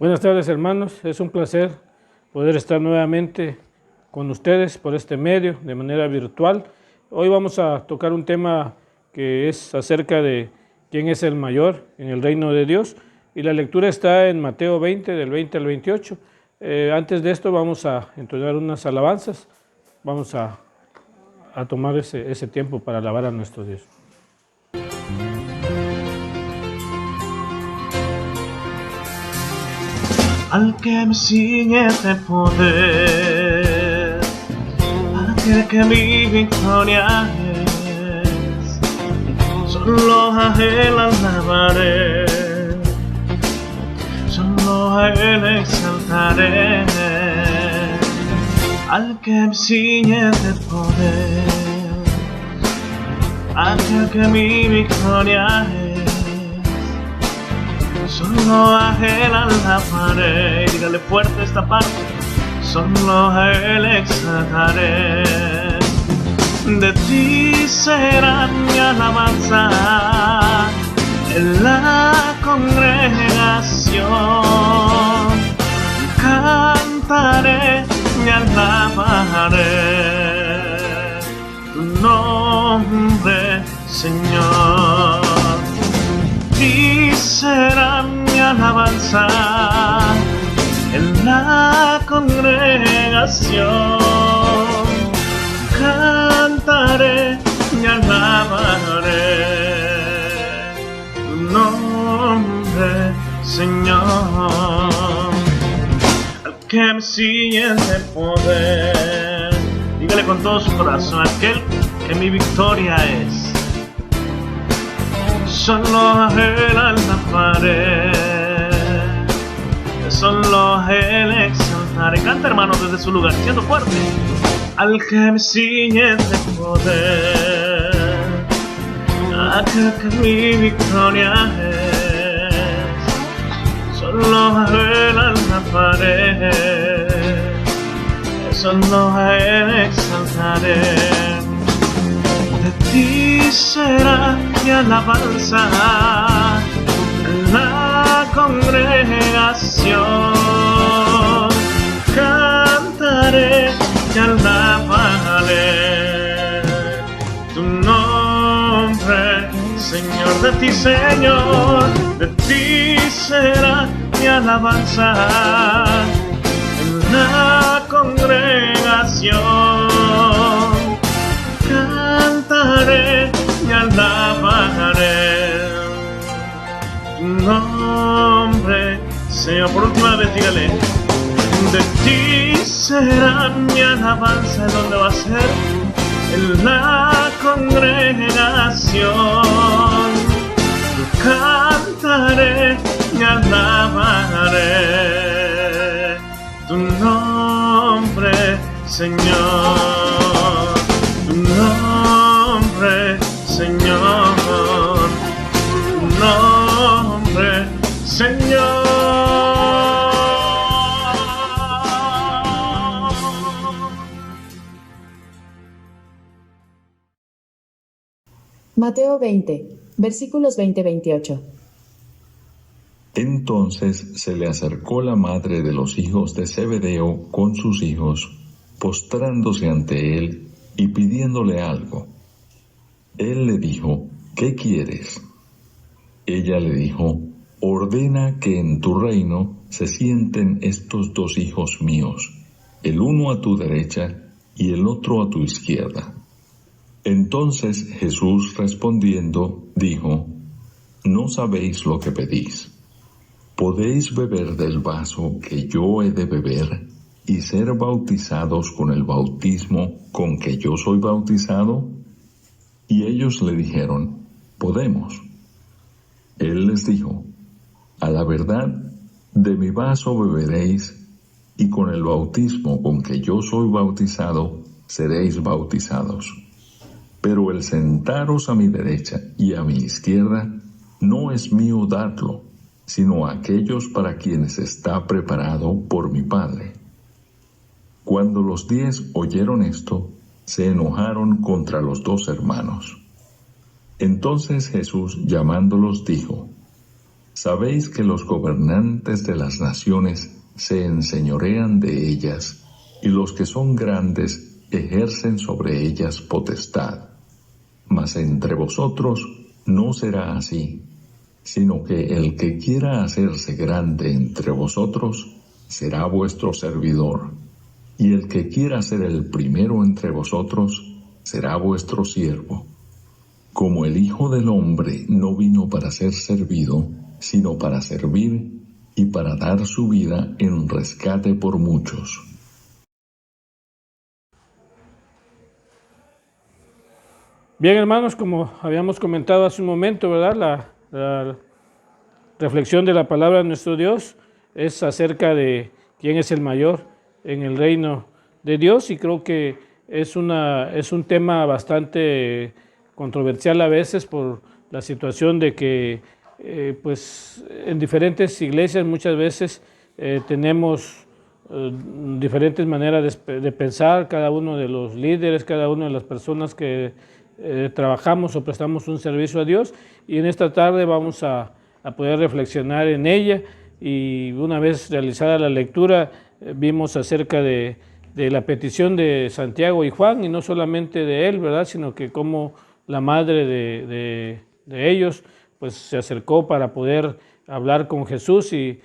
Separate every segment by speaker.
Speaker 1: Buenas tardes, hermanos. Es un placer poder estar nuevamente con ustedes por este medio de manera virtual. Hoy vamos a tocar un tema que es acerca de quién es el mayor en el reino de Dios, y la lectura está en Mateo 20, del 20 al 28. Antes de esto vamos a entonar unas alabanzas. Vamos a tomar ese tiempo para alabar a nuestro Dios.
Speaker 2: Al que me ciñe de poder, aquel que mi victoria es, solo a él alabaré, solo a él exaltaré. Al que me ciñe de poder, aquel que mi victoria es, solo a él alabaré. Dígale fuerte esta parte. Solo a él exaltaré. De ti será mi alabanza en la congregación. Cantaré y alabaré tu nombre, Señor. Y será mi alabanza en la congregación. Cantaré y alabaré tu nombre, Señor. Al que me ciñe de poder, dígale con todo su corazón, aquel que mi victoria es, solo a él alabaré, solo a él exaltaré. Canta, hermano, desde su lugar, siendo fuerte. Al que me ciñe de poder, aquel que mi victoria es, solo a él alabaré, solo a él exaltaré. De ti será mi alabanza en la congregación. Cantaré y alabaré tu nombre, Señor. De ti, Señor, de ti será mi alabanza en la congregación. Cantaré y alabaré tu nombre, Señor. Por última vez, dígale. De ti será mi alabanza. ¿Dónde va a ser? En la congregación. Cantaré y alabaré tu nombre, Señor. Tu nombre, Señor. Tu nombre, Señor.
Speaker 3: Mateo 20, versículos 20-28.
Speaker 4: Entonces se le acercó la madre de los hijos de Zebedeo con sus hijos, postrándose ante él y pidiéndole algo. Él le dijo: ¿qué quieres? Ella le dijo: ordena que en tu reino se sienten estos dos hijos míos, el uno a tu derecha y el otro a tu izquierda. Entonces Jesús, respondiendo, dijo: no sabéis lo que pedís. ¿Podéis beber del vaso que yo he de beber y ser bautizados con el bautismo con que yo soy bautizado? Y ellos le dijeron: podemos. Él les dijo: a la verdad, de mi vaso beberéis, y con el bautismo con que yo soy bautizado seréis bautizados. Pero el sentaros a mi derecha y a mi izquierda no es mío darlo, sino a aquellos para quienes está preparado por mi Padre. Cuando los 10 oyeron esto, se enojaron contra los 2 hermanos. Entonces Jesús, llamándolos, dijo: Sabéis que los gobernantes de las naciones se enseñorean de ellas, y los que son grandes ejercen sobre ellas potestad. Mas entre vosotros no será así, sino que el que quiera hacerse grande entre vosotros será vuestro servidor, y el que quiera ser el primero entre vosotros será vuestro siervo. Como el Hijo del Hombre no vino para ser servido, sino para servir y para dar su vida en rescate por muchos.
Speaker 1: Bien, hermanos, como habíamos comentado hace un momento, ¿verdad? La reflexión de la palabra de nuestro Dios es acerca de quién es el mayor en el reino de Dios, y creo que es un tema bastante controversial a veces por la situación de que pues en diferentes iglesias muchas veces tenemos diferentes maneras de pensar, cada uno de los líderes, cada una de las personas que trabajamos o prestamos un servicio a Dios, y en esta tarde vamos a poder reflexionar en ella. Y una vez realizada la lectura vimos acerca de la petición de Santiago y Juan, y no solamente de él, ¿verdad?, sino que como la madre de ellos pues se acercó para poder hablar con Jesús y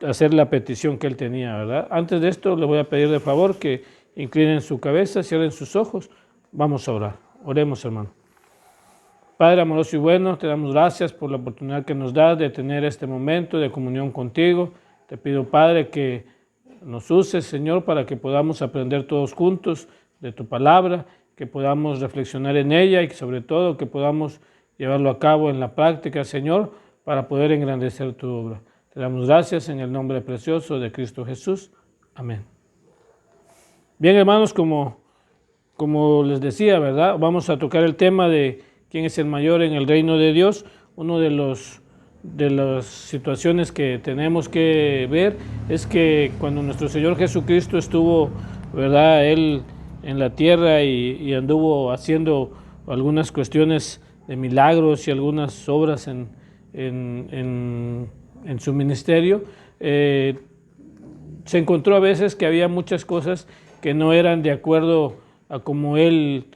Speaker 1: hacer la petición que él tenía, ¿verdad? Antes de esto le voy a pedir de favor que inclinen su cabeza, cierren sus ojos, vamos a orar. Oremos, hermano. Padre amoroso y bueno, te damos gracias por la oportunidad que nos das de tener este momento de comunión contigo. Te pido, Padre, que nos uses, Señor, para que podamos aprender todos juntos de tu palabra, que podamos reflexionar en ella y sobre todo que podamos llevarlo a cabo en la práctica, Señor, para poder engrandecer tu obra. Te damos gracias en el nombre precioso de Cristo Jesús. Amén. Bien, hermanos, como les decía, ¿verdad?, vamos a tocar el tema de quién es el mayor en el reino de Dios. Uno de las situaciones que tenemos que ver es que cuando nuestro Señor Jesucristo estuvo, ¿verdad?, Él en la tierra y anduvo haciendo algunas cuestiones de milagros y algunas obras en su ministerio, se encontró a veces que había muchas cosas que no eran de acuerdo a como Él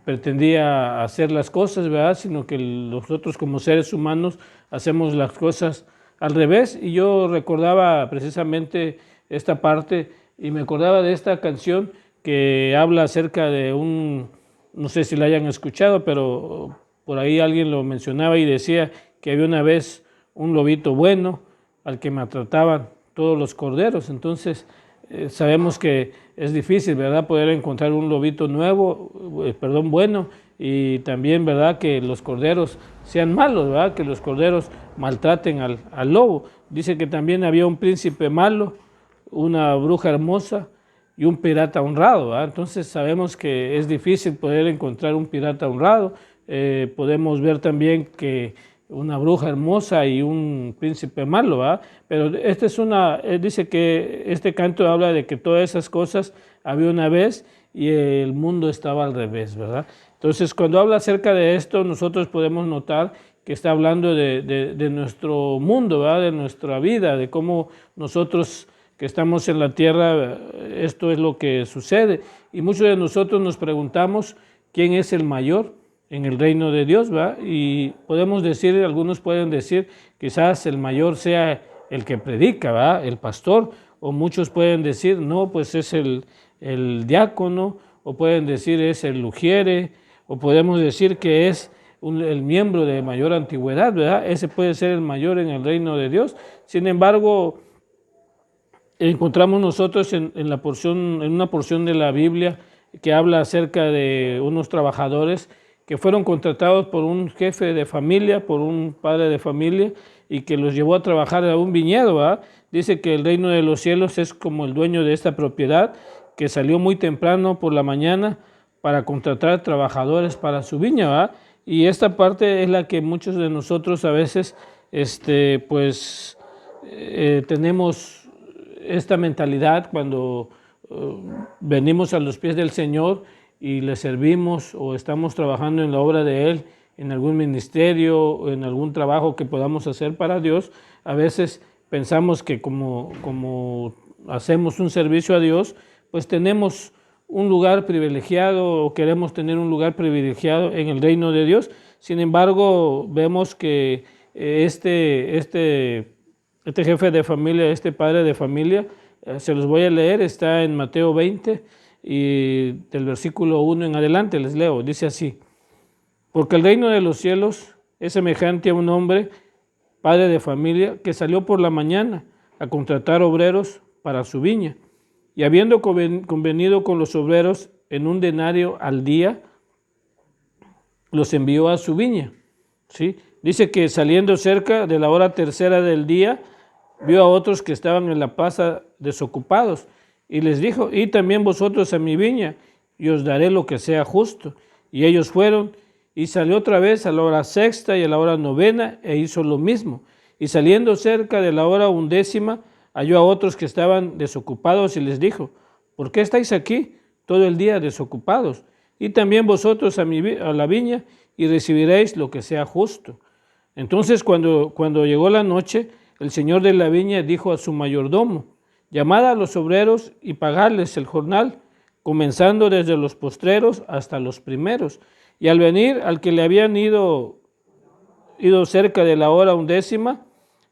Speaker 1: pretendía hacer las cosas, ¿verdad?, sino que nosotros como seres humanos hacemos las cosas al revés. Y yo recordaba precisamente esta parte y me acordaba de esta canción que habla acerca de no sé si la hayan escuchado, pero por ahí alguien lo mencionaba y decía que había una vez un lobito bueno al que maltrataban todos los corderos. Entonces sabemos que es difícil, ¿verdad?, poder encontrar un lobito bueno, y también, ¿verdad?, que los corderos sean malos, ¿verdad?, que los corderos maltraten al lobo. Dice que también había un príncipe malo, una bruja hermosa y un pirata honrado, ¿verdad? Entonces sabemos que es difícil poder encontrar un pirata honrado. Podemos ver también que una bruja hermosa y un príncipe malo, ¿verdad? Pero dice que este canto habla de que todas esas cosas había una vez y el mundo estaba al revés, ¿verdad? Entonces, cuando habla acerca de esto, nosotros podemos notar que está hablando de nuestro mundo, ¿verdad?, de nuestra vida, de cómo nosotros que estamos en la tierra, esto es lo que sucede. Y muchos de nosotros nos preguntamos quién es el mayor en el reino de Dios, ¿verdad? Y podemos decir, algunos pueden decir, quizás el mayor sea el que predica, ¿verdad?, el pastor, o muchos pueden decir, no, pues es el diácono, o pueden decir es el ujiere, o podemos decir que es el miembro de mayor antigüedad, ¿verdad? Ese puede ser el mayor en el reino de Dios. Sin embargo, encontramos nosotros en una porción de la Biblia que habla acerca de unos trabajadores que fueron contratados por un jefe de familia, por un padre de familia, y que los llevó a trabajar a un viñedo, ¿verdad? Dice que el reino de los cielos es como el dueño de esta propiedad, que salió muy temprano por la mañana para contratar trabajadores para su viña, ¿verdad? Y esta parte es la que muchos de nosotros a veces tenemos esta mentalidad cuando venimos a los pies del Señor y le servimos o estamos trabajando en la obra de Él en algún ministerio, en algún trabajo que podamos hacer para Dios, a veces pensamos que como hacemos un servicio a Dios, pues tenemos un lugar privilegiado o queremos tener un lugar privilegiado en el reino de Dios. Sin embargo, vemos que este jefe de familia, este padre de familia, se los voy a leer, está en Mateo 20 y del versículo 1 en adelante les leo, dice así: porque el reino de los cielos es semejante a un hombre, padre de familia, que salió por la mañana a contratar obreros para su viña, y habiendo convenido con los obreros en un denario al día, los envió a su viña. ¿Sí? Dice que saliendo cerca de la hora tercera del día, vio a otros que estaban en la plaza desocupados, y les dijo: id también vosotros a mi viña, y os daré lo que sea justo. Y ellos fueron, y salió otra vez a la hora sexta y a la hora novena, e hizo lo mismo. Y saliendo cerca de la hora 11, halló a otros que estaban desocupados, y les dijo: ¿por qué estáis aquí todo el día desocupados? Y también vosotros a la viña, y recibiréis lo que sea justo. Entonces cuando llegó la noche, el señor de la viña dijo a su mayordomo: llamad a los obreros y pagadles el jornal, comenzando desde los postreros hasta los primeros. Y al venir al que le habían ido cerca de la hora 11,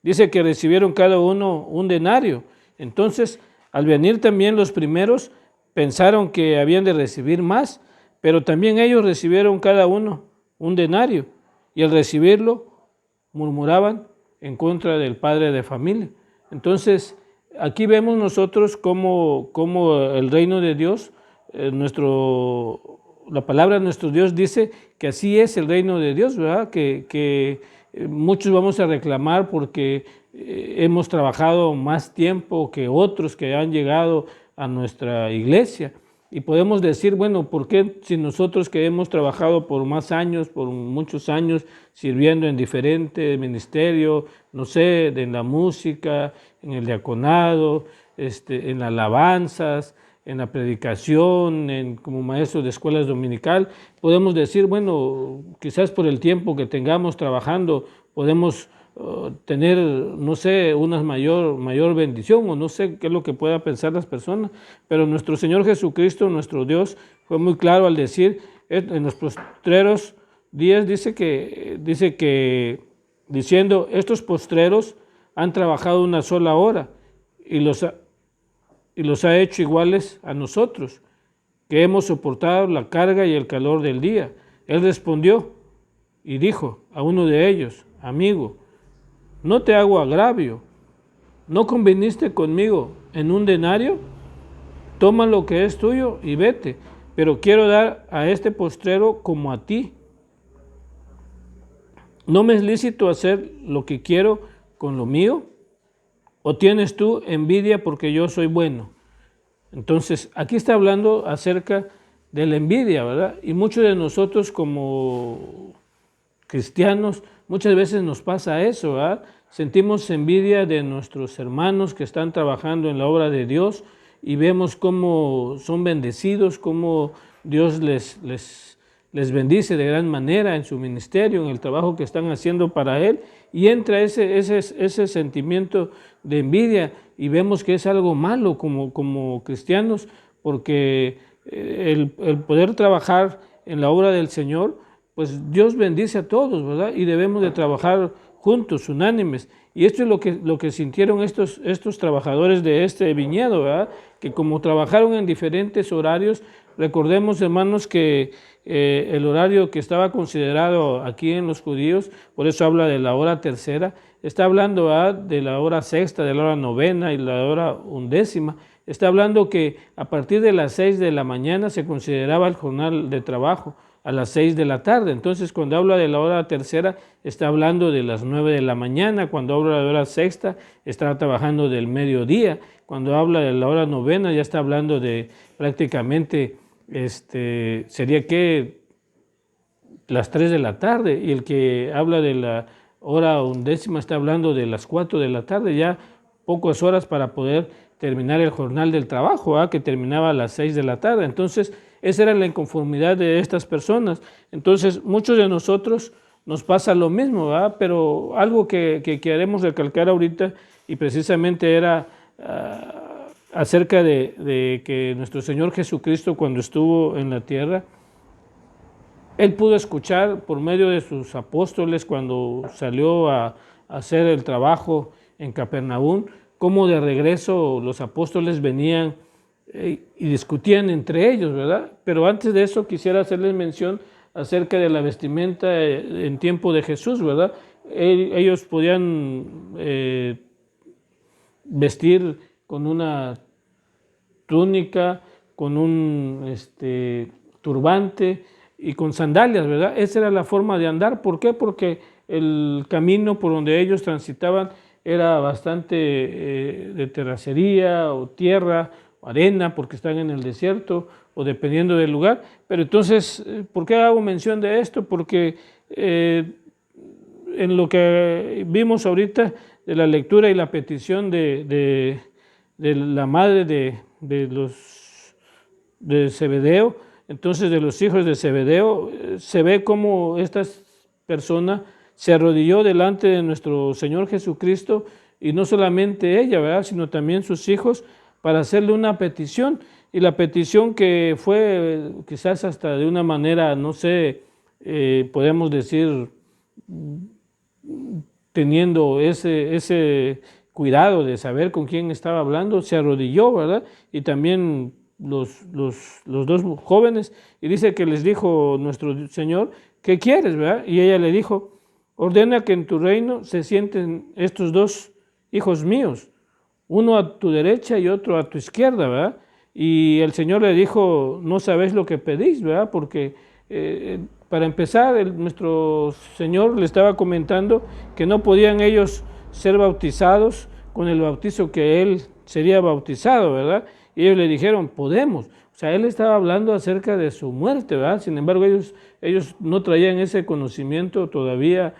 Speaker 1: dice que recibieron cada uno un denario. Entonces, al venir también los primeros, pensaron que habían de recibir más, pero también ellos recibieron cada uno un denario, y al recibirlo murmuraban en contra del padre de familia. Entonces, aquí vemos nosotros cómo el reino de Dios, la palabra de nuestro Dios dice que así es el reino de Dios, ¿verdad? Que muchos vamos a reclamar porque hemos trabajado más tiempo que otros que han llegado a nuestra iglesia. Y podemos decir, bueno, ¿por qué si nosotros que hemos trabajado por más años, por muchos años, sirviendo en diferentes ministerios, no sé, en la música, en el diaconado, en las alabanzas, en la predicación, como maestros de escuelas dominical, podemos decir, bueno, quizás por el tiempo que tengamos trabajando podemos tener, no sé, una mayor bendición, o no sé qué es lo que pueda pensar las personas, pero nuestro Señor Jesucristo, nuestro Dios, fue muy claro al decir, en los postreros días, dice que diciendo: estos postreros han trabajado una sola hora, y los ha hecho iguales a nosotros, que hemos soportado la carga y el calor del día. Él respondió y dijo a uno de ellos: amigo, no te hago agravio, ¿no conviniste conmigo en un denario? Toma lo que es tuyo y vete, pero quiero dar a este postrero como a ti. ¿No me es lícito hacer lo que quiero con lo mío? ¿O tienes tú envidia porque yo soy bueno? Entonces, aquí está hablando acerca de la envidia, ¿verdad? Y muchos de nosotros como cristianos, muchas veces nos pasa eso, ¿verdad? Sentimos envidia de nuestros hermanos que están trabajando en la obra de Dios y vemos cómo son bendecidos, cómo Dios les bendice de gran manera en su ministerio, en el trabajo que están haciendo para Él, y entra ese sentimiento de envidia y vemos que es algo malo como cristianos, porque el poder trabajar en la obra del Señor, pues Dios bendice a todos, ¿verdad? Y debemos de trabajar juntos, unánimes. Y esto es lo que sintieron estos trabajadores de este viñedo, ¿verdad? Que como trabajaron en diferentes horarios, recordemos, hermanos, que el horario que estaba considerado aquí en los judíos, por eso habla de la hora tercera, está hablando, ¿verdad?, de la hora sexta, de la hora novena y la hora 11. Está hablando que a partir de las 6 de la mañana se consideraba el jornal de trabajo, a las 6 de la tarde. Entonces, cuando habla de la hora tercera, está hablando de las 9 de la mañana. Cuando habla de la hora sexta, está trabajando del mediodía. Cuando habla de la hora novena, ya está hablando de prácticamente, sería que las 3 de la tarde. Y el que habla de la hora 11 está hablando de las 4 de la tarde, ya pocas horas para poder terminar el jornal del trabajo, que terminaba a las 6 de la tarde. Entonces, esa era la inconformidad de estas personas. Entonces, muchos de nosotros nos pasa lo mismo, pero algo que queremos recalcar ahorita, y precisamente era acerca de que nuestro Señor Jesucristo, cuando estuvo en la tierra, Él pudo escuchar por medio de sus apóstoles cuando salió a hacer el trabajo en Capernaum, cómo de regreso los apóstoles venían y discutían entre ellos, ¿verdad? Pero antes de eso quisiera hacerles mención acerca de la vestimenta en tiempo de Jesús, ¿verdad? Ellos podían vestir con una túnica, con un turbante y con sandalias, ¿verdad? Esa era la forma de andar. ¿Por qué? Porque el camino por donde ellos transitaban era bastante de terracería o tierra o arena, porque están en el desierto o dependiendo del lugar. Pero entonces, ¿por qué hago mención de esto? Porque en lo que vimos ahorita de la lectura y la petición de la madre de Zebedeo, entonces de los hijos de Zebedeo, se ve cómo esta persona se arrodilló delante de nuestro Señor Jesucristo, y no solamente ella, ¿verdad?, sino también sus hijos, para hacerle una petición. Y la petición que fue quizás hasta de una manera, no sé, podemos decir, teniendo ese cuidado de saber con quién estaba hablando, se arrodilló, ¿verdad? Y también los dos jóvenes, y dice que les dijo nuestro Señor, ¿qué quieres, verdad? Y ella le dijo, ordena que en tu reino se sienten estos dos hijos míos, uno a tu derecha y otro a tu izquierda, ¿verdad? Y el Señor le dijo, no sabéis lo que pedís, ¿verdad? Porque para empezar, nuestro Señor le estaba comentando que no podían ellos ser bautizados con el bautizo que Él sería bautizado, ¿verdad? Y ellos le dijeron, podemos. O sea, Él estaba hablando acerca de su muerte, ¿verdad? Sin embargo, ellos no traían ese conocimiento todavía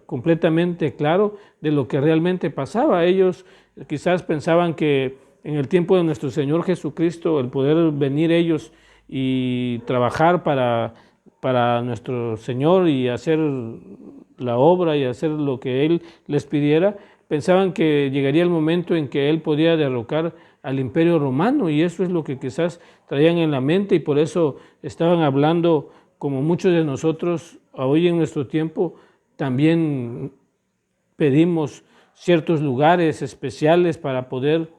Speaker 1: completamente claro de lo que realmente pasaba. Ellos quizás pensaban que en el tiempo de nuestro Señor Jesucristo, el poder venir ellos y trabajar para nuestro Señor y hacer la obra y hacer lo que Él les pidiera, pensaban que llegaría el momento en que Él podía derrocar al Imperio Romano, y eso es lo que quizás traían en la mente, y por eso estaban hablando, como muchos de nosotros hoy en nuestro tiempo, también pedimos ciertos lugares especiales para poder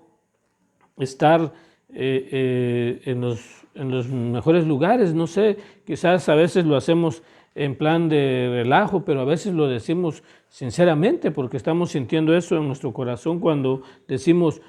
Speaker 1: estar en los mejores lugares. No sé, quizás a veces lo hacemos en plan de relajo, pero a veces lo decimos sinceramente porque estamos sintiendo eso en nuestro corazón cuando decimos,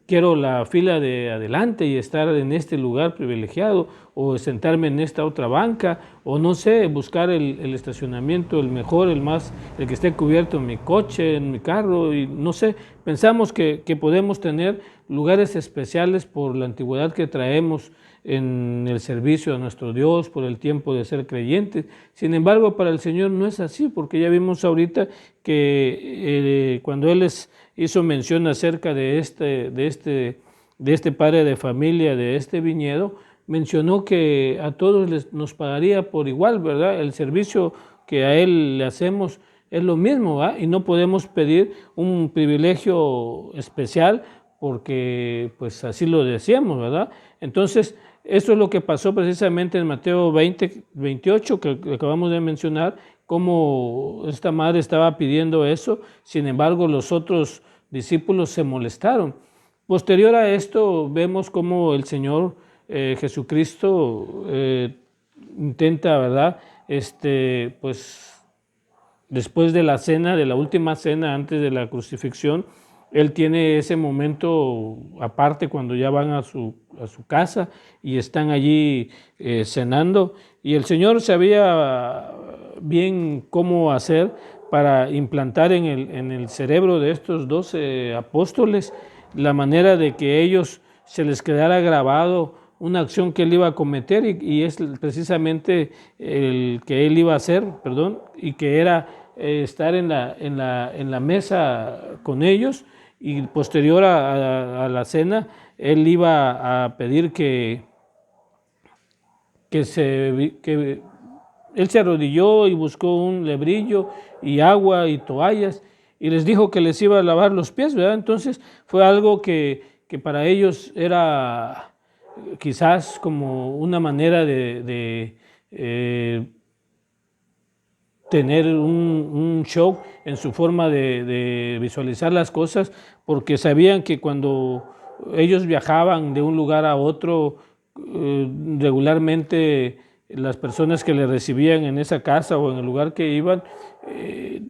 Speaker 1: quiero la fila de adelante y estar en este lugar privilegiado, o sentarme en esta otra banca, o no sé, buscar el estacionamiento, el mejor, el que esté cubierto en mi coche, en mi carro, y no sé, pensamos que podemos tener lugares especiales por la antigüedad que traemos en el servicio a nuestro Dios, por el tiempo de ser creyentes. Sin embargo, para el Señor no es así, porque ya vimos ahorita que cuando Él les hizo mención acerca de este padre de familia, de este viñedo, mencionó que a todos nos pagaría por igual, ¿verdad? El servicio que a Él le hacemos es lo mismo, ¿verdad? Y no podemos pedir un privilegio especial porque pues así lo decíamos, ¿verdad? Entonces, esto es lo que pasó precisamente en Mateo 20, 28, que acabamos de mencionar, cómo esta madre estaba pidiendo eso. Sin embargo, los otros discípulos se molestaron. Posterior a esto, vemos cómo el Señor Jesucristo intenta, ¿verdad? Pues después de la cena, de la última cena antes de la crucifixión, Él tiene ese momento aparte cuando ya van a su casa y están allí cenando, y el Señor sabía bien cómo hacer para implantar en el cerebro de estos 12 apóstoles la manera de que ellos se les quedara grabado una acción que Él iba a cometer, y es precisamente el que Él iba a hacer, y que era estar en la mesa con ellos y posterior a la cena, él iba a pedir que él se arrodilló y buscó un lebrillo y agua y toallas y les dijo que les iba a lavar los pies, ¿verdad? Entonces fue algo que para ellos era quizás como una manera de tener un shock en su forma de visualizar las cosas, porque sabían que cuando ellos viajaban de un lugar a otro, regularmente las personas que le recibían en esa casa o en el lugar que iban,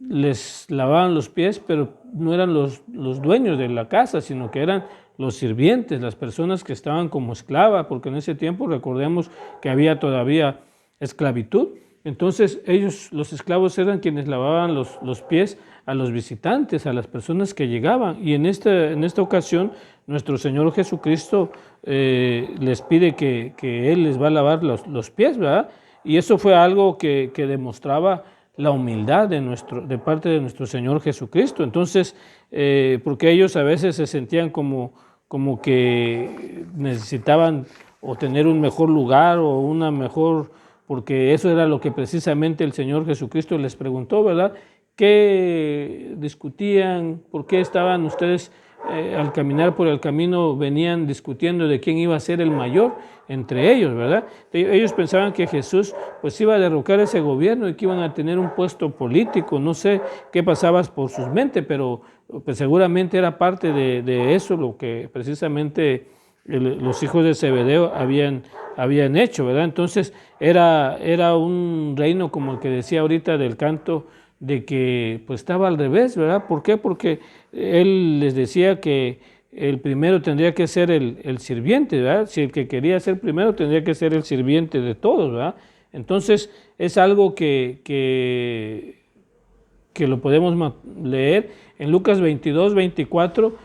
Speaker 1: les lavaban los pies, pero no eran los dueños de la casa, sino que eran los sirvientes, las personas que estaban como esclavas, porque en ese tiempo recordemos que había todavía esclavitud. Entonces ellos, los esclavos, eran quienes lavaban los pies a los visitantes, a las personas que llegaban. Y en esta ocasión nuestro Señor Jesucristo les pide que Él les va a lavar los pies, ¿verdad? Y eso fue algo que demostraba la humildad de parte de nuestro Señor Jesucristo. Entonces, porque ellos a veces se sentían como que necesitaban o tener un mejor lugar o una mejor, porque eso era lo que precisamente el Señor Jesucristo les preguntó, ¿verdad? ¿Qué discutían? ¿Por qué estaban ustedes al caminar por el camino venían discutiendo de quién iba a ser el mayor entre ellos, ¿verdad? Ellos pensaban que Jesús pues iba a derrocar ese gobierno y que iban a tener un puesto político, no sé qué pasaba por sus mentes, pero pues seguramente era parte de eso lo que precisamente los hijos de Zebedeo habían hecho, ¿verdad? Entonces era un reino como el que decía ahorita del canto, de que pues estaba al revés, ¿verdad? ¿Por qué? Porque él les decía que el primero tendría que ser el sirviente, ¿verdad? Si el que quería ser primero tendría que ser el sirviente de todos, ¿verdad? Entonces es algo que lo podemos leer en Lucas 22, 24,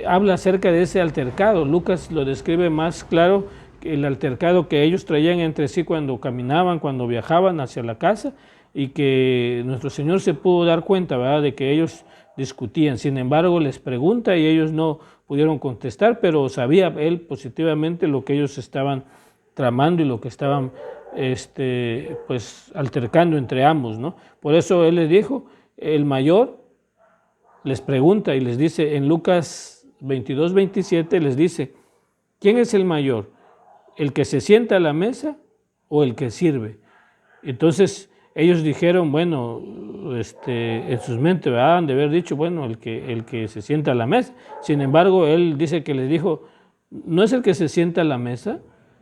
Speaker 1: habla acerca de ese altercado. Lucas lo describe más claro, el altercado que ellos traían entre sí cuando caminaban, cuando viajaban hacia la casa, y que nuestro Señor se pudo dar cuenta, ¿verdad?, de que ellos discutían. Sin embargo, les pregunta y ellos no pudieron contestar, pero sabía Él positivamente lo que ellos estaban tramando y lo que estaban pues altercando entre ambos, ¿no? Por eso Él les dijo, el mayor les pregunta y les dice en Lucas 22, 27, les dice, ¿quién es el mayor? ¿El que se sienta a la mesa o el que sirve? Entonces ellos dijeron, bueno, en sus mentes, ¿verdad?, han de haber dicho, bueno, el que se sienta a la mesa. Sin embargo, él dice que les dijo, no es el que se sienta a la mesa,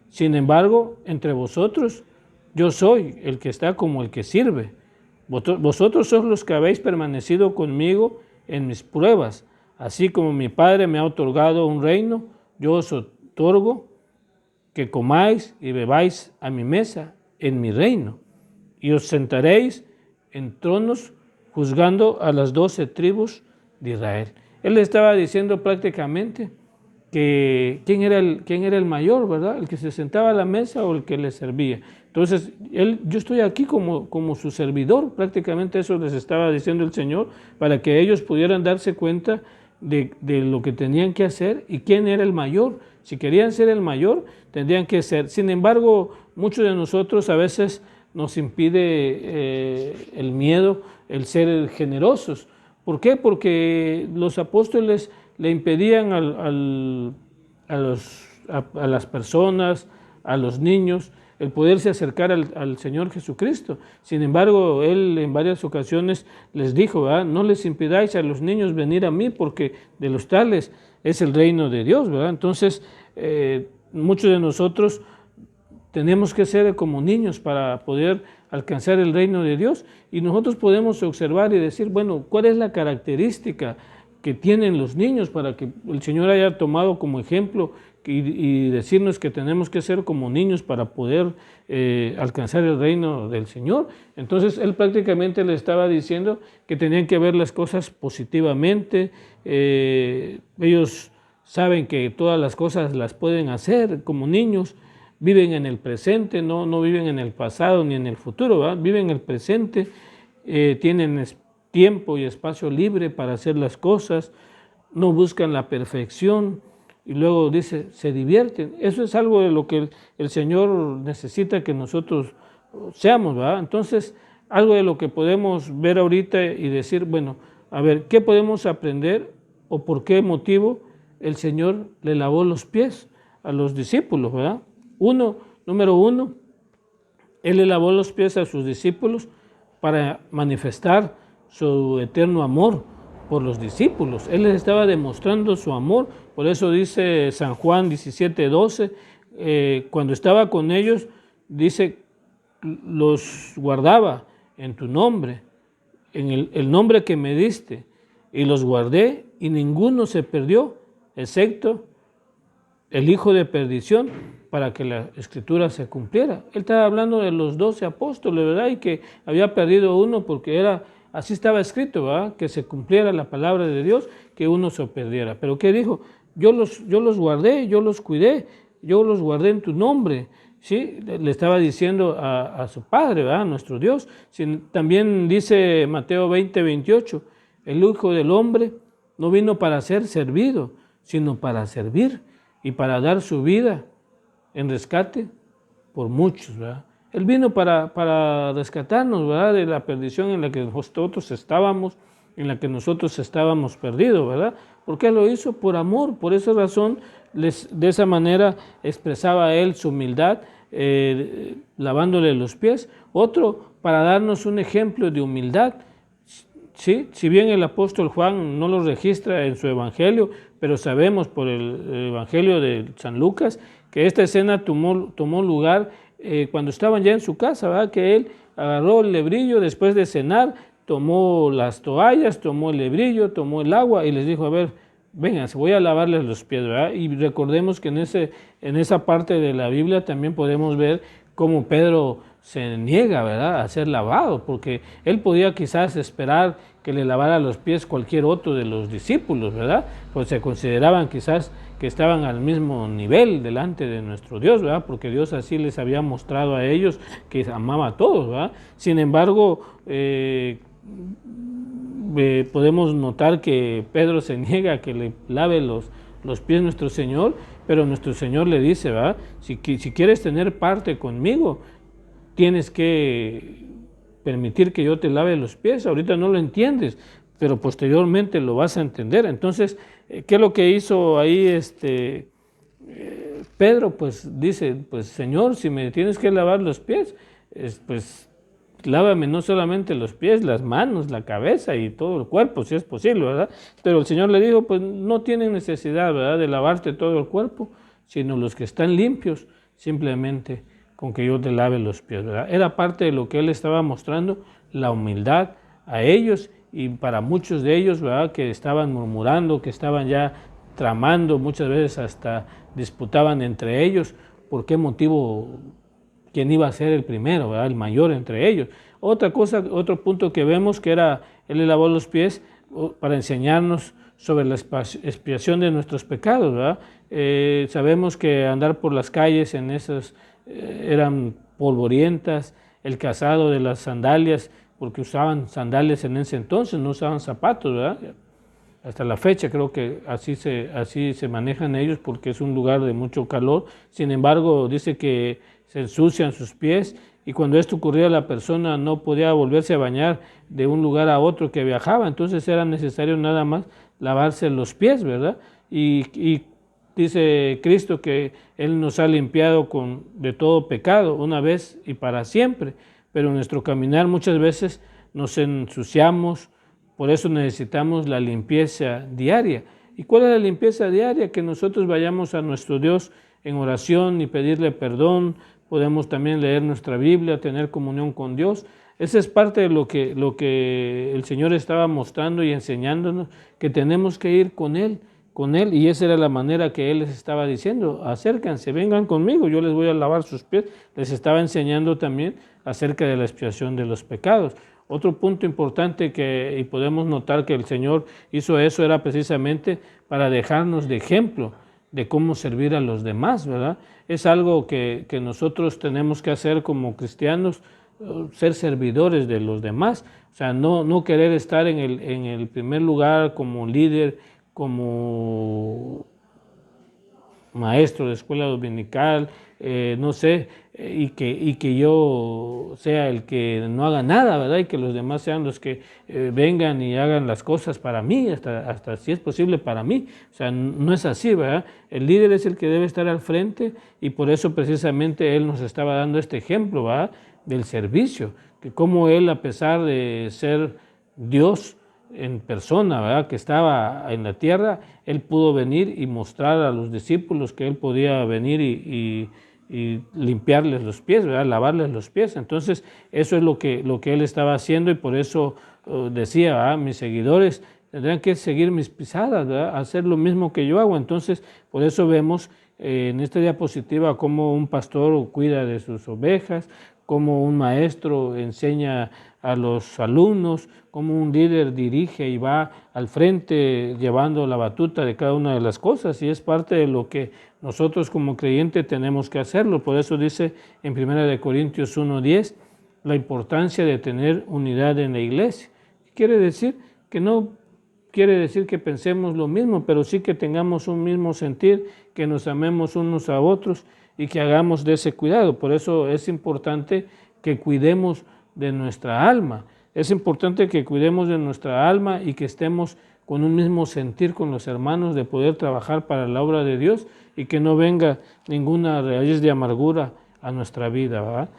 Speaker 1: sin embargo, entre vosotros yo soy el que está como el que sirve. Vosotros sois los que habéis permanecido conmigo en mis pruebas, así como mi Padre me ha otorgado un reino, yo os otorgo que comáis y bebáis a mi mesa en mi reino, y os sentaréis en tronos juzgando a las 12 tribus de Israel. Él le estaba diciendo prácticamente que quién era el mayor, ¿verdad? El que se sentaba a la mesa o el que le servía. Entonces, yo estoy aquí como su servidor, prácticamente eso les estaba diciendo el Señor, para que ellos pudieran darse cuenta de lo que tenían que hacer y quién era el mayor. Si querían ser el mayor, tendrían que ser. Sin embargo, muchos de nosotros a veces nos impide el miedo, el ser generosos. ¿Por qué? Porque los apóstoles le impedían a las personas, a los niños, el poderse acercar al Señor Jesucristo. Sin embargo, Él en varias ocasiones les dijo, ¿verdad?, no les impidáis a los niños venir a mí, porque de los tales es el reino de Dios, ¿verdad? Entonces, muchos de nosotros tenemos que ser como niños para poder alcanzar el reino de Dios, y nosotros podemos observar y decir, bueno, ¿cuál es la característica que tienen los niños para que el Señor haya tomado como ejemplo y decirnos que tenemos que ser como niños para poder alcanzar el reino del Señor? Entonces Él prácticamente le estaba diciendo que tenían que ver las cosas positivamente. Ellos saben que todas las cosas las pueden hacer como niños, viven en el presente, no viven en el pasado ni en el futuro, ¿verdad? Viven en el presente, tienen tiempo y espacio libre para hacer las cosas, no buscan la perfección y luego dice, se divierten. Eso es algo de lo que el Señor necesita que nosotros seamos, ¿verdad? Entonces, algo de lo que podemos ver ahorita y decir, bueno, a ver, ¿qué podemos aprender o por qué motivo el Señor le lavó los pies a los discípulos, ¿verdad? Número uno, Él le lavó los pies a sus discípulos para manifestar su eterno amor por los discípulos. Él les estaba demostrando su amor. Por eso dice San Juan 17:12, cuando estaba con ellos, dice, los guardaba en tu nombre, en el nombre que me diste, y los guardé, y ninguno se perdió, excepto el hijo de perdición, para que la escritura se cumpliera. Él estaba hablando de los 12 apóstoles, ¿verdad? Y que había perdido uno porque así estaba escrito, ¿verdad? Que se cumpliera la palabra de Dios, que uno se perdiera. Pero ¿qué dijo? Yo los guardé, yo los cuidé, yo los guardé en tu nombre. ¿Sí? Le estaba diciendo a su Padre, ¿verdad? A nuestro Dios. También dice Mateo 20:28, el Hijo del Hombre no vino para ser servido, sino para servir y para dar su vida en rescate por muchos, ¿verdad? Él vino para rescatarnos, ¿verdad? De la perdición en la que nosotros estábamos, en la que nosotros estábamos perdidos, ¿verdad? ¿Por qué lo hizo? Por amor. Por esa razón, de esa manera expresaba Él su humildad, lavándole los pies. Otro, para darnos un ejemplo de humildad. ¿Sí? Si bien el apóstol Juan no lo registra en su evangelio, pero sabemos por el evangelio de San Lucas que esta escena tomó lugar cuando estaban ya en su casa, ¿verdad? Que él agarró el lebrillo después de cenar, tomó las toallas, tomó el lebrillo, tomó el agua y les dijo, a ver, vengan, voy a lavarles los pies, ¿verdad? Y recordemos que en esa parte de la Biblia también podemos ver cómo Pedro se niega, ¿verdad?, a ser lavado, porque él podía quizás esperar que le lavara los pies cualquier otro de los discípulos, ¿verdad? Pues se consideraban quizás que estaban al mismo nivel delante de nuestro Dios, ¿verdad? Porque Dios así les había mostrado a ellos que amaba a todos, ¿verdad? Sin embargo, podemos notar que Pedro se niega a que le lave los pies nuestro Señor, pero nuestro Señor le dice, ¿verdad? Si quieres tener parte conmigo, tienes que permitir que yo te lave los pies. Ahorita no lo entiendes, pero posteriormente lo vas a entender. Entonces, ¿qué es lo que hizo ahí Pedro? Pues dice, pues Señor, si me tienes que lavar los pies, pues lávame no solamente los pies, las manos, la cabeza y todo el cuerpo, si es posible, ¿verdad? Pero el Señor le dijo, pues no tienen necesidad, ¿verdad?, de lavarte todo el cuerpo, sino los que están limpios, simplemente con que yo te lave los pies, ¿verdad? Era parte de lo que Él estaba mostrando, la humildad a ellos y para muchos de ellos, ¿verdad?, que estaban murmurando, que estaban ya tramando, muchas veces hasta disputaban entre ellos, ¿por qué motivo? ¿Quién iba a ser el primero, ¿verdad?, el mayor entre ellos? Otra cosa, otro punto que vemos que era, Él le lavó los pies para enseñarnos sobre la expiación de nuestros pecados, ¿verdad? Sabemos que andar por las calles en esas eran polvorientas, el calzado de las sandalias, porque usaban sandalias en ese entonces, no usaban zapatos, ¿verdad? Hasta la fecha creo que así se manejan ellos porque es un lugar de mucho calor. Sin embargo, dice que se ensucian sus pies y cuando esto ocurría la persona no podía volverse a bañar de un lugar a otro que viajaba, entonces era necesario nada más lavarse los pies, ¿verdad? Y dice Cristo que Él nos ha limpiado de todo pecado una vez y para siempre, pero en nuestro caminar muchas veces nos ensuciamos, por eso necesitamos la limpieza diaria. ¿Y cuál es la limpieza diaria? Que nosotros vayamos a nuestro Dios en oración y pedirle perdón. Podemos también leer nuestra Biblia, tener comunión con Dios. Esa es parte de lo que el Señor estaba mostrando y enseñándonos, que tenemos que ir con Él, y esa era la manera que Él les estaba diciendo, acérquense, vengan conmigo, yo les voy a lavar sus pies. Les estaba enseñando también acerca de la expiación de los pecados. Otro punto importante y podemos notar que el Señor hizo eso era precisamente para dejarnos de ejemplo de cómo servir a los demás, ¿verdad? Es algo que nosotros tenemos que hacer como cristianos, ser servidores de los demás, o sea, no querer estar en el primer lugar como líder, como maestro de escuela dominical, no sé, y que yo sea el que no haga nada, ¿verdad? Y que los demás sean los que vengan y hagan las cosas para mí, hasta si es posible para mí. O sea, no es así, ¿verdad? El líder es el que debe estar al frente, y por eso precisamente él nos estaba dando este ejemplo, ¿verdad? Del servicio, que como él, a pesar de ser Dios en persona, ¿verdad?, que estaba en la tierra, él pudo venir y mostrar a los discípulos que él podía venir y limpiarles los pies, ¿verdad?, lavarles los pies. Entonces eso es lo que él estaba haciendo, y por eso decía, ¿verdad?, mis seguidores tendrán que seguir mis pisadas, ¿verdad?, hacer lo mismo que yo hago. Entonces por eso vemos en esta diapositiva cómo un pastor cuida de sus ovejas, cómo un maestro enseña a los alumnos, cómo un líder dirige y va al frente llevando la batuta de cada una de las cosas, y es parte de lo que nosotros como creyentes tenemos que hacerlo. Por eso dice en 1 Corintios 1:10 la importancia de tener unidad en la iglesia. Quiere decir que no quiere decir que pensemos lo mismo, pero sí que tengamos un mismo sentir, que nos amemos unos a otros y que hagamos de ese cuidado. Por eso es importante que cuidemos de nuestra alma. Es importante que cuidemos de nuestra alma y que estemos con un mismo sentir con los hermanos, de poder trabajar para la obra de Dios y que no venga ninguna raíz de amargura a nuestra vida, ¿verdad?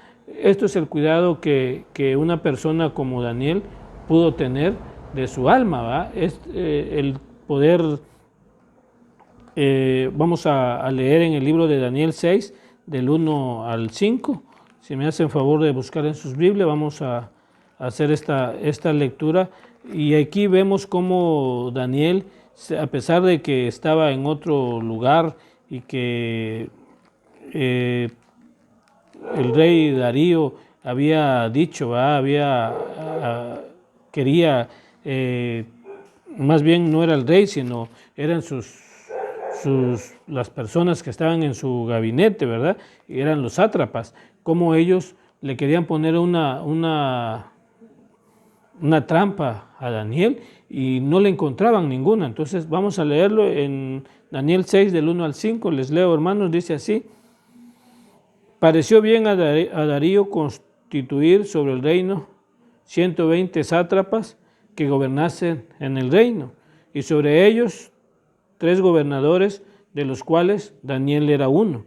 Speaker 1: Esto es el cuidado que una persona como Daniel pudo tener de su alma, ¿verdad? Es el poder. Vamos a leer en el libro de Daniel 6, del 1 al 5. Si me hacen favor de buscar en sus Biblias, vamos a hacer esta lectura. Y aquí vemos cómo Daniel, a pesar de que estaba en otro lugar y que el rey Darío había dicho, quería, más bien no era el rey, sino eran las personas que estaban en su gabinete, ¿verdad? Y eran los sátrapas, como ellos le querían poner una trampa a Daniel y no le encontraban ninguna. Entonces vamos a leerlo en Daniel 6 del 1 al 5, les leo, hermanos, dice así: pareció bien a Darío constituir sobre el reino 120 sátrapas que gobernasen en el reino, y sobre ellos 3 gobernadores, de los cuales Daniel era uno,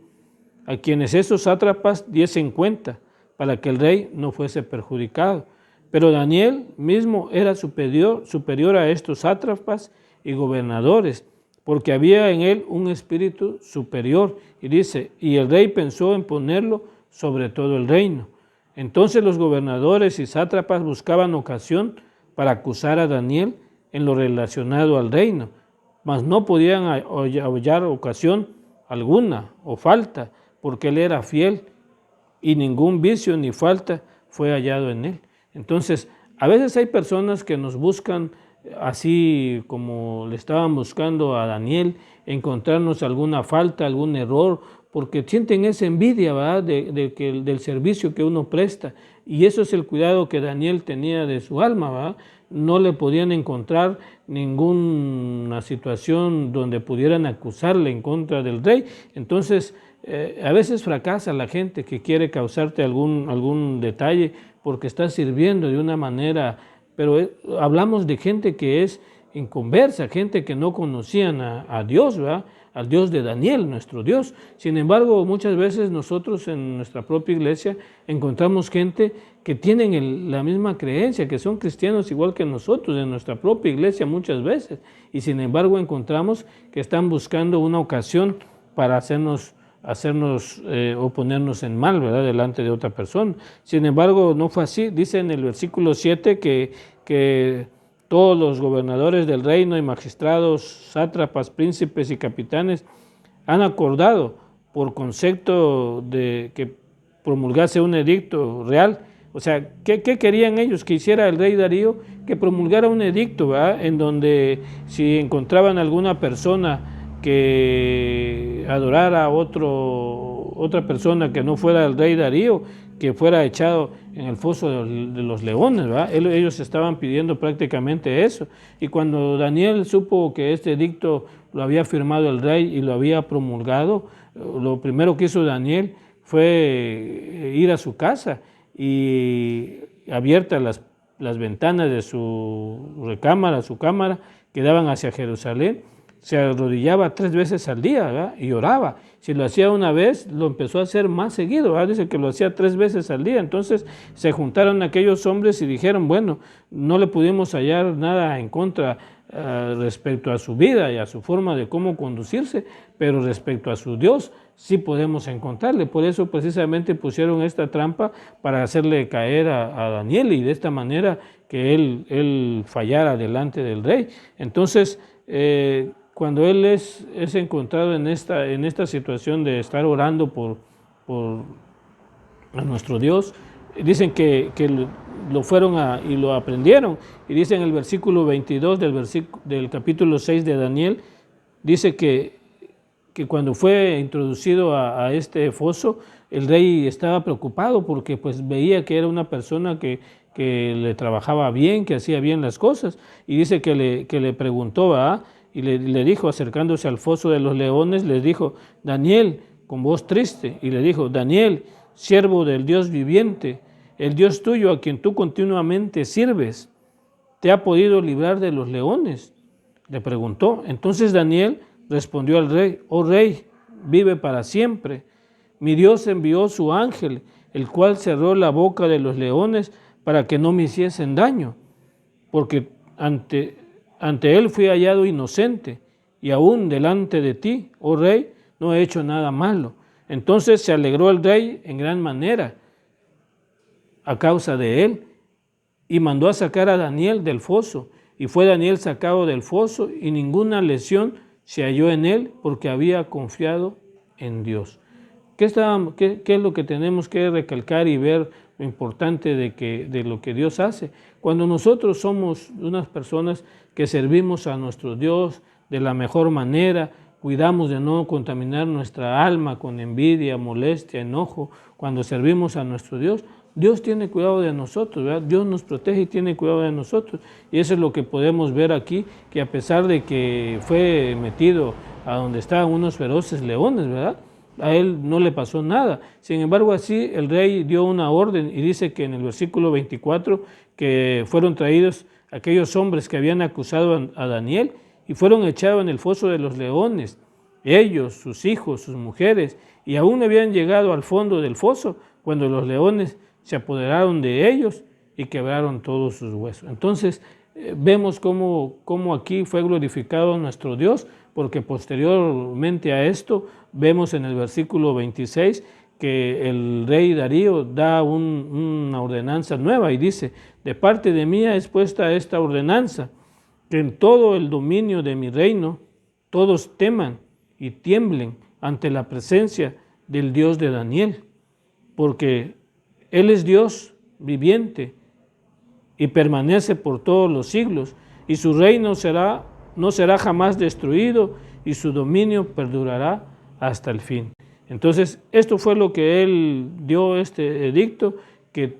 Speaker 1: a quienes esos sátrapas diesen cuenta, para que el rey no fuese perjudicado. Pero Daniel mismo era superior a estos sátrapas y gobernadores, porque había en él un espíritu superior. Y dice, y el rey pensó en ponerlo sobre todo el reino. Entonces los gobernadores y sátrapas buscaban ocasión para acusar a Daniel en lo relacionado al reino, mas no podían hallar ocasión alguna o falta, porque él era fiel y ningún vicio ni falta fue hallado en él. Entonces, a veces hay personas que nos buscan, así como le estaban buscando a Daniel, encontrarnos alguna falta, algún error, porque sienten esa envidia, ¿verdad?, del servicio que uno presta. Y eso es el cuidado que Daniel tenía de su alma, ¿verdad? No le podían encontrar ninguna situación donde pudieran acusarle en contra del rey. Entonces, a veces fracasa la gente que quiere causarte algún detalle porque está sirviendo de una manera, pero hablamos de gente que es inconversa, gente que no conocían a Dios, ¿verdad?, al Dios de Daniel, nuestro Dios. Sin embargo, muchas veces nosotros en nuestra propia iglesia encontramos gente que tienen la misma creencia, que son cristianos igual que nosotros en nuestra propia iglesia muchas veces, y sin embargo encontramos que están buscando una ocasión para hacernos o ponernos en mal, ¿verdad?, delante de otra persona. Sin embargo, no fue así. Dice en el versículo 7 que todos los gobernadores del reino y magistrados, sátrapas, príncipes y capitanes han acordado por concepto de que promulgase un edicto real. O sea, ¿qué querían ellos? Que hiciera el rey Darío, que promulgara un edicto, ¿verdad?, en donde si encontraban alguna persona que adorara a otra persona que no fuera el rey Darío, que fuera echado en el foso de los leones, ¿verdad? Ellos estaban pidiendo prácticamente eso. Y cuando Daniel supo que este edicto lo había firmado el rey y lo había promulgado, lo primero que hizo Daniel fue ir a su casa y abiertas las ventanas de su recámara, su cámara, que daban hacia Jerusalén, se arrodillaba 3 veces al día, ¿verdad? Y oraba. Si lo hacía una vez, lo empezó a hacer más seguido, ¿verdad? Dice que lo hacía 3 veces al día. Entonces se juntaron aquellos hombres y dijeron, bueno, no le pudimos hallar nada en contra respecto a su vida y a su forma de cómo conducirse, pero respecto a su Dios sí podemos encontrarle. Por eso precisamente pusieron esta trampa para hacerle caer a Daniel y de esta manera que él fallara delante del rey. Entonces, cuando él es encontrado en esta situación de estar orando por a nuestro Dios, dicen que lo fueron y lo aprendieron, y dice en el versículo 22 del capítulo 6 de Daniel, dice que cuando fue introducido a este foso, el rey estaba preocupado porque pues veía que era una persona que le trabajaba bien, que hacía bien las cosas, y dice que le preguntó, ¿verdad? Y le dijo, acercándose al foso de los leones, le dijo, Daniel, con voz triste, y le dijo, Daniel, siervo del Dios viviente, el Dios tuyo a quien tú continuamente sirves, ¿te ha podido librar de los leones? Le preguntó. Entonces Daniel respondió al rey, oh rey, vive para siempre. Mi Dios envió su ángel, el cual cerró la boca de los leones para que no me hiciesen daño, porque ante él fui hallado inocente, y aún delante de ti, oh rey, no he hecho nada malo. Entonces se alegró el rey en gran manera a causa de él, y mandó a sacar a Daniel del foso, y fue Daniel sacado del foso, y ninguna lesión se halló en él, porque había confiado en Dios. ¿Qué es lo que tenemos que recalcar y ver lo importante de lo que Dios hace? Cuando nosotros somos unas personas que servimos a nuestro Dios de la mejor manera, cuidamos de no contaminar nuestra alma con envidia, molestia, enojo, cuando servimos a nuestro Dios, Dios tiene cuidado de nosotros, ¿verdad? Dios nos protege y tiene cuidado de nosotros. Y eso es lo que podemos ver aquí, que a pesar de que fue metido a donde estaban unos feroces leones, ¿verdad?, a él no le pasó nada. Sin embargo, así el rey dio una orden y dice que en el versículo 24 que fueron traídos aquellos hombres que habían acusado a Daniel y fueron echados en el foso de los leones, ellos, sus hijos, sus mujeres, y aún habían llegado al fondo del foso cuando los leones se apoderaron de ellos y quebraron todos sus huesos. Entonces vemos cómo aquí fue glorificado nuestro Dios, porque posteriormente a esto vemos en el versículo 26 que el rey Darío da una ordenanza nueva y dice, de parte de mí es puesta esta ordenanza, que en todo el dominio de mi reino todos teman y tiemblen ante la presencia del Dios de Daniel, porque Él es Dios viviente y permanece por todos los siglos, y su reino no será jamás destruido, y su dominio perdurará hasta el fin. Entonces, esto fue lo que él dio este edicto, que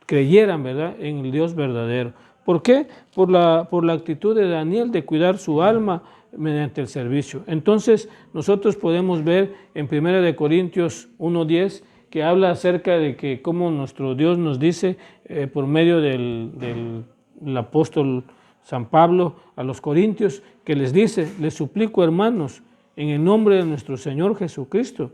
Speaker 1: creyeran, ¿verdad?, en el Dios verdadero. ¿Por qué? Por la actitud de Daniel de cuidar su alma mediante el servicio. Entonces, nosotros podemos ver en 1 Corintios 1:10 que habla acerca de que cómo nuestro Dios nos dice por medio del apóstol San Pablo a los corintios, que les dice, les suplico, hermanos, en el nombre de nuestro Señor Jesucristo,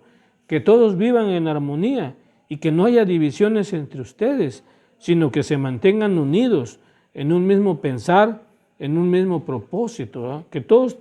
Speaker 1: que todos vivan en armonía y que no haya divisiones entre ustedes, sino que se mantengan unidos en un mismo pensar, en un mismo propósito, ¿verdad? Que todos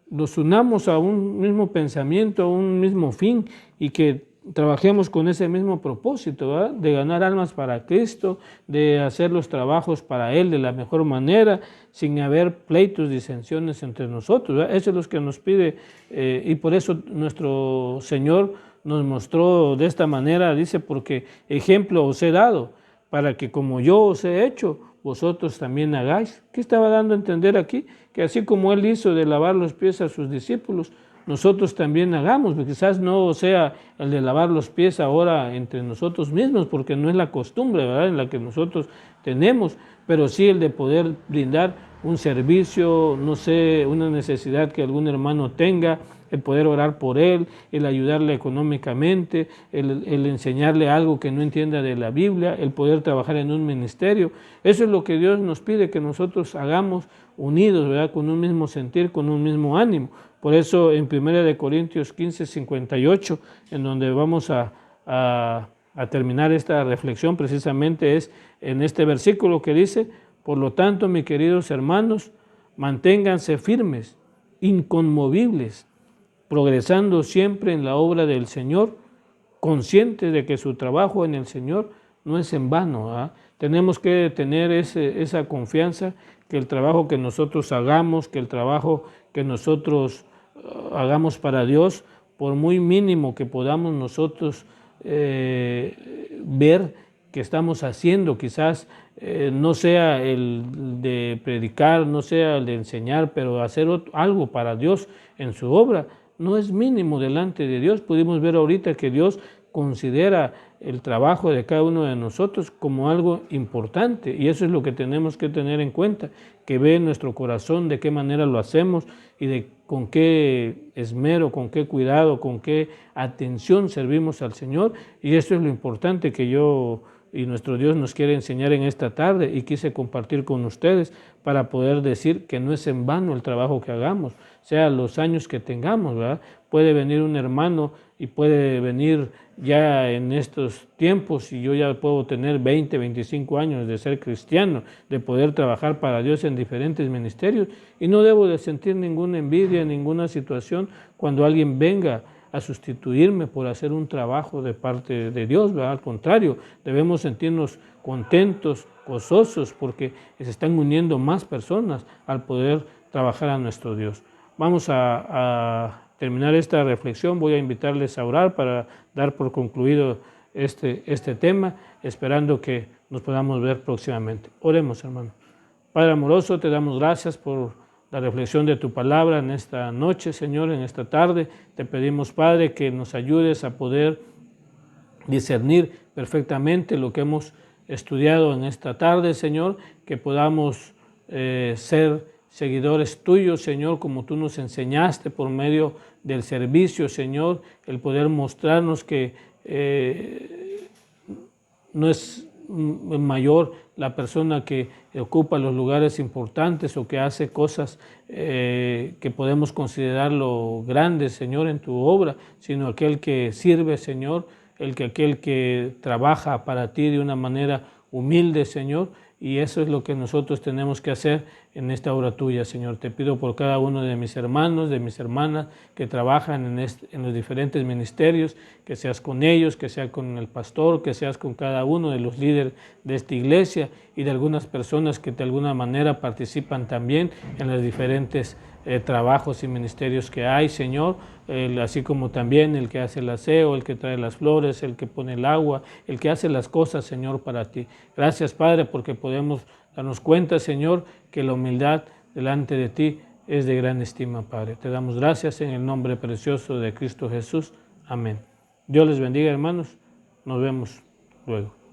Speaker 1: nos unamos a un mismo pensamiento, a un mismo fin, y que trabajemos con ese mismo propósito, ¿verdad?, de ganar almas para Cristo, de hacer los trabajos para Él de la mejor manera, sin haber pleitos, disensiones entre nosotros, ¿verdad? Eso es lo que nos pide, y por eso nuestro Señor nos mostró de esta manera, dice, porque ejemplo os he dado, para que como yo os he hecho, vosotros también hagáis. ¿Qué estaba dando a entender aquí? Que así como Él hizo de lavar los pies a sus discípulos, nosotros también hagamos. Quizás no sea el de lavar los pies ahora entre nosotros mismos, porque no es la costumbre, ¿verdad?, en la que nosotros tenemos, pero sí el de poder brindar un servicio, no sé, una necesidad que algún hermano tenga, el poder orar por él, el ayudarle económicamente, el enseñarle algo que no entienda de la Biblia, el poder trabajar en un ministerio. Eso es lo que Dios nos pide que nosotros hagamos unidos, ¿verdad?, con un mismo sentir, con un mismo ánimo. Por eso en 1 Corintios 15, 58, en donde vamos a terminar esta reflexión, precisamente es en este versículo que dice: por lo tanto, mis queridos hermanos, manténganse firmes, inconmovibles, progresando siempre en la obra del Señor, conscientes de que su trabajo en el Señor no es en vano, ¿verdad? Tenemos que tener esa confianza que el trabajo que nosotros hagamos, que el trabajo que nosotros hagamos para Dios, por muy mínimo que podamos nosotros ver que estamos haciendo, quizás no sea el de predicar, no sea el de enseñar, pero hacer algo para Dios en su obra, no es mínimo delante de Dios. Pudimos ver ahorita que Dios considera el trabajo de cada uno de nosotros como algo importante, y eso es lo que tenemos que tener en cuenta, que ve en nuestro corazón de qué manera lo hacemos y de con qué esmero, con qué cuidado, con qué atención servimos al Señor. Y eso es lo importante que yo y nuestro Dios nos quiere enseñar en esta tarde, y quise compartir con ustedes para poder decir que no es en vano el trabajo que hagamos, sea los años que tengamos, ¿verdad? Puede venir un hermano y puede venir ya en estos tiempos, y yo ya puedo tener 20, 25 años de ser cristiano, de poder trabajar para Dios en diferentes ministerios, y no debo de sentir ninguna envidia, ninguna situación cuando alguien venga a sustituirme por hacer un trabajo de parte de Dios, ¿verdad? Al contrario, debemos sentirnos contentos, gozosos, porque se están uniendo más personas al poder trabajar a nuestro Dios. Vamos a terminar esta reflexión. Voy a invitarles a orar para dar por concluido este tema, esperando que nos podamos ver próximamente. Oremos, hermano. Padre amoroso, te damos gracias por la reflexión de tu palabra en esta noche, Señor, en esta tarde. Te pedimos, Padre, que nos ayudes a poder discernir perfectamente lo que hemos estudiado en esta tarde, Señor, que podamos ser seguidores tuyos, Señor, como tú nos enseñaste por medio del servicio, Señor, el poder mostrarnos que no es mayor la persona que ocupa los lugares importantes o que hace cosas que podemos considerarlo grandes, Señor, en tu obra, sino aquel que sirve, Señor, aquel que trabaja para ti de una manera humilde, Señor. Y eso es lo que nosotros tenemos que hacer en esta obra tuya, Señor. Te pido por cada uno de mis hermanos, de mis hermanas que trabajan en los diferentes ministerios, que seas con ellos, que seas con el pastor, que seas con cada uno de los líderes de esta iglesia y de algunas personas que de alguna manera participan también en los diferentes trabajos y ministerios que hay, Señor, así como también el que hace el aseo, el que trae las flores, el que pone el agua, el que hace las cosas, Señor, para ti. Gracias, Padre, porque podemos darnos cuenta, Señor, que la humildad delante de ti es de gran estima, Padre. Te damos gracias en el nombre precioso de Cristo Jesús. Amén. Dios les bendiga, hermanos. Nos vemos luego.